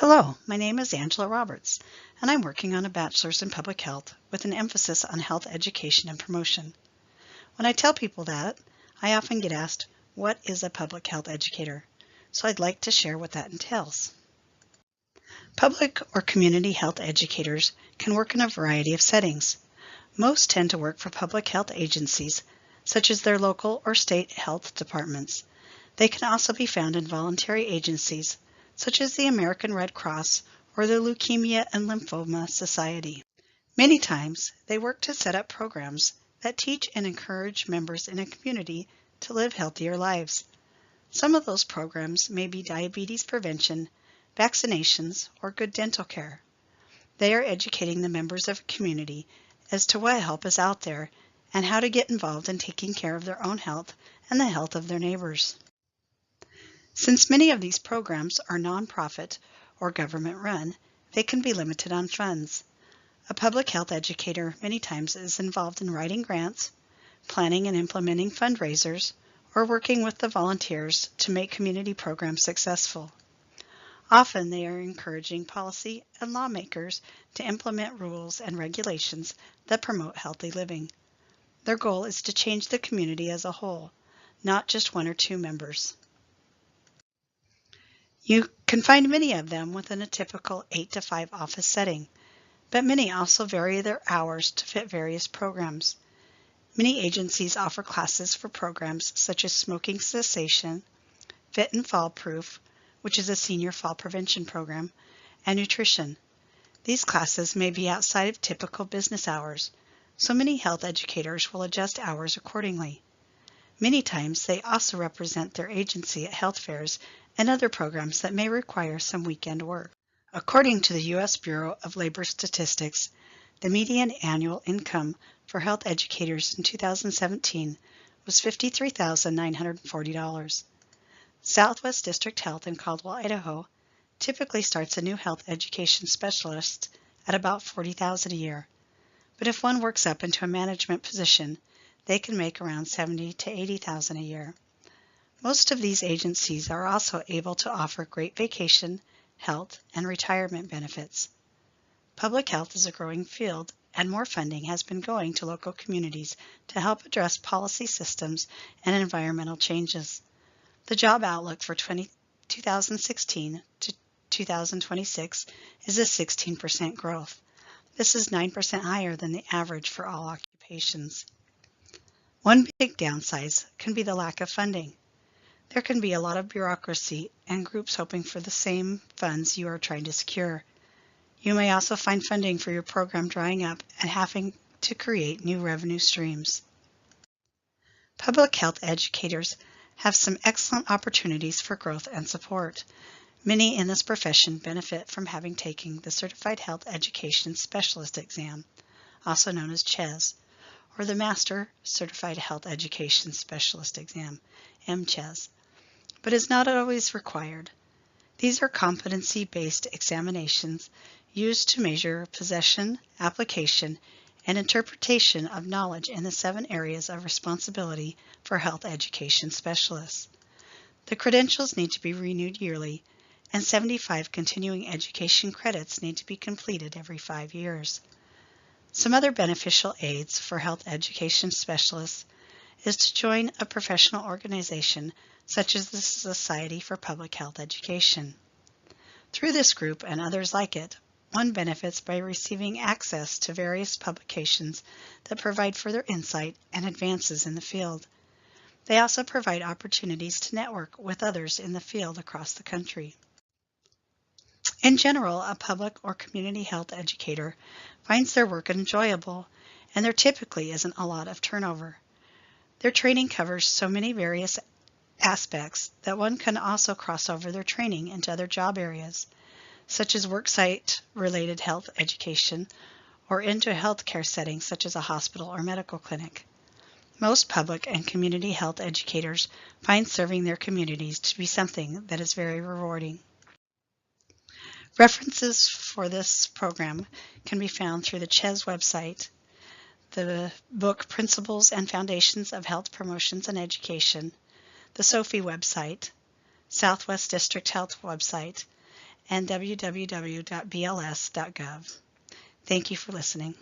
Hello, my name is Angela Roberts, and I'm working on a bachelor's in public health with an emphasis on health education and promotion. When I tell people that, I often get asked, what is a public health educator? So I'd like to share what that entails. Public or community health educators can work in a variety of settings. Most tend to work for public health agencies, such as their local or state health departments. They can also be found in voluntary agencies, such as the American Red Cross or the Leukemia and Lymphoma Society. Many times, they work to set up programs that teach and encourage members in a community to live healthier lives. Some of those programs may be diabetes prevention, vaccinations, or good dental care. They are educating the members of a community as to what help is out there and how to get involved in taking care of their own health and the health of their neighbors. Since many of these programs are nonprofit or government run, they can be limited on funds. A public health educator many times is involved in writing grants, planning and implementing fundraisers, or working with the volunteers to make community programs successful. Often they are encouraging policy and lawmakers to implement rules and regulations that promote healthy living. Their goal is to change the community as a whole, not just one or two members. You can find many of them within a typical 8 to 5 office setting, but many also vary their hours to fit various programs. Many agencies offer classes for programs such as smoking cessation, fit and fall proof, which is a senior fall prevention program, and nutrition. These classes may be outside of typical business hours, so many health educators will adjust hours accordingly. Many times they also represent their agency at health fairs and other programs that may require some weekend work. According to the U.S. Bureau of Labor Statistics, the median annual income for health educators in 2017 was $53,940. Southwest District Health in Caldwell, Idaho, typically starts a new health education specialist at about $40,000 a year. But if one works up into a management position, they can make around $70,000 to $80,000 a year. Most of these agencies are also able to offer great vacation, health, and retirement benefits. Public health is a growing field, and more funding has been going to local communities to help address policy systems and environmental changes. The job outlook for 2016 to 2026 is a 16% growth. This is 9% higher than the average for all occupations. One big downside can be the lack of funding. There can be a lot of bureaucracy and groups hoping for the same funds you are trying to secure. You may also find funding for your program drying up and having to create new revenue streams. Public health educators have some excellent opportunities for growth and support. Many in this profession benefit from having taken the Certified Health Education Specialist exam, also known as CHES, or the Master Certified Health Education Specialist exam, MCHES, but is not always required. These are competency-based examinations used to measure possession, application, and interpretation of knowledge in the 7 areas of responsibility for health education specialists. The credentials need to be renewed yearly, and 75 continuing education credits need to be completed every 5 years. Some other beneficial aids for health education specialists is to join a professional organization such as the Society for Public Health Education. Through this group and others like it, one benefits by receiving access to various publications that provide further insight and advances in the field. They also provide opportunities to network with others in the field across the country. In general, a public or community health educator finds their work enjoyable, and there typically isn't a lot of turnover. Their training covers so many various aspects that one can also cross over their training into other job areas, such as worksite-related health education, or into a healthcare setting such as a hospital or medical clinic. Most public and community health educators find serving their communities to be something that is very rewarding. References for this program can be found through the CHES website, the book Principles and Foundations of Health Promotions and Education, the SOFI website, Southwest District Health website, and www.bls.gov. Thank you for listening.